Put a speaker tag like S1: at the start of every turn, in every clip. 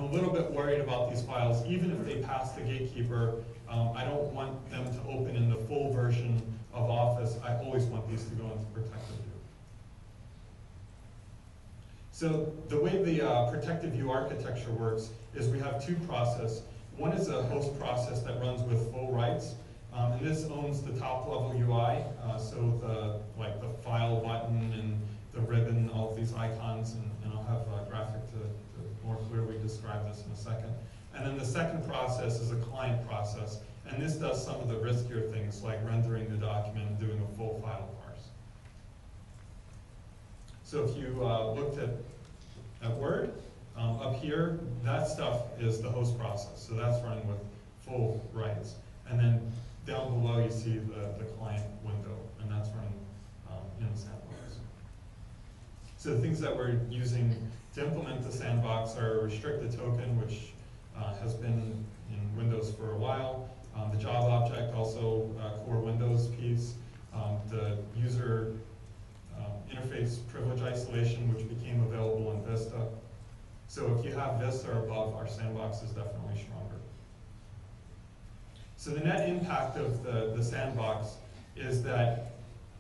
S1: a little bit worried about these files. Even if they pass the gatekeeper, I don't want them to open in the full version of Office. I always want these to go into protective view. So the way the protective view architecture works is we have two processes. One is a host process that runs with full rights, and this owns the top level UI, so the file button and the ribbon, all of these icons, and I'll have a graphic to more clearly describe this in a second. And then the second process is a client process, and this does some of the riskier things like rendering the document and doing a full file parse. So if you looked at Word, up here, that stuff is the host process. So that's running with full rights. And then down below you see the client window, and that's running in the sandbox. So the things that we're using to implement the sandbox are a restricted token, which has been in Windows for a while. The job object, also core Windows piece. The user interface privilege isolation, which became available in Vista. So if you have Vista or above, our sandbox is definitely stronger. So the net impact of the sandbox is that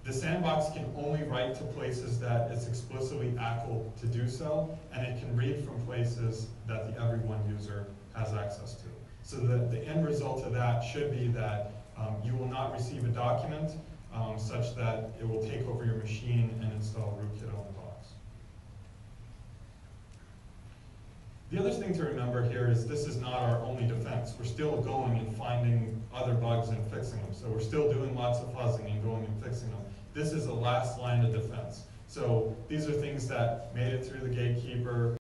S1: the sandbox can only write to places that it's explicitly ACL to do so, and it can read from places that the everyone user has access to. So the end result of that should be that you will not receive a document such that it will take over your machine and install rootkit on the box. The other thing to remember here is this is not our only defense. We're still going and finding other bugs and fixing them. So we're still doing lots of fuzzing and going and fixing them. This is the last line of defense. So these are things that made it through the gatekeeper,